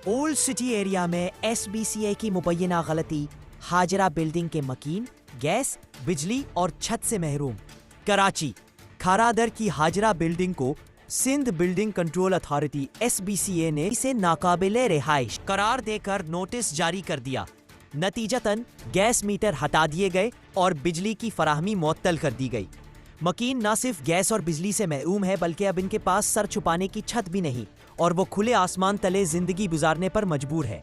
Old city area में SBCA की मुबैना गलती, हाजरा बिल्डिंग के मकीन, गैस, बिजली और छत से महरूम। कराची, खारादर की हाजरा बिल्डिंग को Sindh building control authority SBCA ने इसे नाकाबिले रिहाइश करार देकर नोटिस जारी कर दिया। नतीजतन गैस मीटर हटा दिए गए और बिजली की फराहमी मुअत्तल कर दी गई। मकीन न सिर्फ गैस और बिजली से महरूम है बल्कि अब इनके पास सर छुपाने की छत भी नहीं और वो खुले आसमान तले जिंदगी गुजारने पर मजबूर है।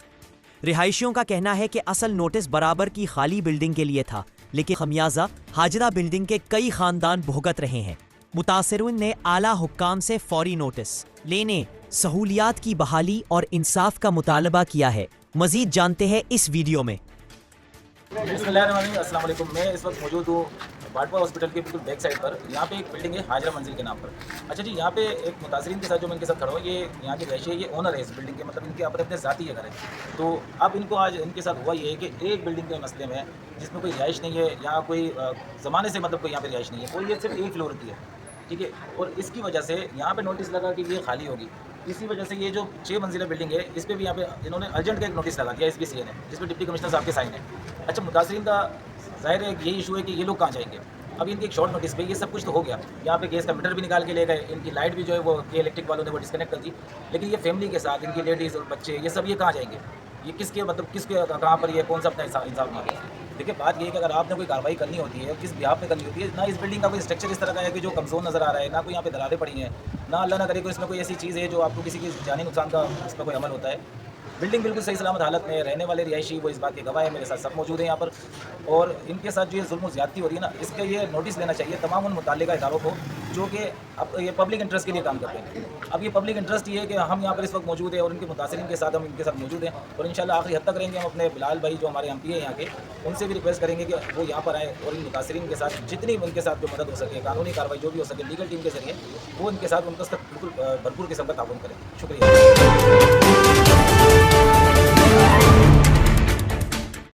रिहायशियों का कहना है कि असल नोटिस बराबर की खाली बिल्डिंग के लिए था, लेकिन खमियाजा हाजरा बिल्डिंग के कई खानदान भुगत रहे हैं। मुतासिरीन ने आला हुक्काम से फौरी नोटिस लेने, सहूलियात की बहाली और इंसाफ का मुतालबा किया है। मजीद जानते हैं इस वीडियो में। अस्सलाम वालेकुम। मैं इस वक्त मौजूद हूँ बाटवा हॉस्पिटल के बिल्कुल बैक साइड पर। यहाँ पे एक बिल्डिंग है हाजरा मंजिल के नाम पर। अच्छा जी, यहाँ पे एक मुतासरीन के साथ जो मैं इनके साथ खड़ा हूँ, ये यहाँ के रहिशी है, ये ओनर है इस बिल्डिंग के, मतलब इनके अपने ज़ाती है घर है। तो अब इनको आज इनके साथ हुआ ये है कि एक बिल्डिंग के मसले में जिसमें कोई रिहाइश नहीं है, यहाँ कोई ज़माने से मतलब कोई यहाँ पे रिहाइश नहीं है, और ये सिर्फ एक फ्लोर की है, ठीक है। और इसकी वजह से यहाँ पे नोटिस लगा कि ये खाली होगी। इसी वजह से ये जो 6 मंजिला बिल्डिंग है, इस पर भी यहाँ पे इन्होंने अर्जेंट का एक नोटिस लगा दिया SBCA ने, जिस पर डिप्टी कमिश्नर साहब के साइन है। अच्छा, मुतासरीन का ज़ाहिर है यही इशू है कि ये लोग कहाँ जाएंगे। अब इनकी एक शॉर्ट नोटिस पे ये सब कुछ तो हो गया। यहाँ पे गैस का मीटर भी निकाल के ले गए, इनकी लाइट भी जो है वो के इलेक्ट्रिक वालों ने वो डिस्कनेक्ट कर दी। लेकिन ये फैमिली के साथ इनकी लेडीज़ और बच्चे, ये सब ये कहाँ जाएंगे? ये किसके मतलब किसके कहाँ पर ये कौन सा अपना इंसाफ मांगे? देखिए, बात ये है कि अगर आपने कोई कार्रवाई करनी होती है, किस बिहाफ में करनी होती है, ना इस बिल्डिंग का कोई स्ट्रक्चर इस तरह का है कि जो कमज़ोर नज़र आ रहा है, ना कोई यहाँ पे दरारें पड़ी हैं, ना अल्लाह ना करे कोई इसमें कोई ऐसी चीज़ है जो आपको किसी की जानी नुकसान का इसमें कोई अमल होता है। बिल्डिंग बिल्कुल सही सलामत हालत में है। रहने वाले रिहायशी वो इस बात के गवाह है, मेरे साथ सब मौजूद हैं यहाँ पर। और इनके साथ जो ये जुल्म ज़्यादती हो रही है ना, इसका ये नोटिस लेना चाहिए तमाम उन मुताल्लिका इदारों को जो कि अब ये पब्लिक इंटरेस्ट के लिए काम करते हैं। अब ये पब्लिक इंटरेस्ट ये है कि हम यहाँ पर इस वक्त मौजूद हैं और इनके मुतासिरीन के साथ हम इनके साथ मौजूद हैं, और इंशाल्लाह आखिरी हद तक रहेंगे। हम अपने बिलाल भाई जो हमारे MP है यहाँ के, उनसे भी रिक्वेस्ट करेंगे कि वो यहाँ पर आए और इन मुतासिरीन के साथ जितनी उनके साथ जो मदद हो सके, कानूनी कार्रवाई जो भी हो सके लीगल टीम के जरिए, वो इनके साथ उनका बिल्कुल भरपूर किस्म का ताउन करें। शुक्रिया।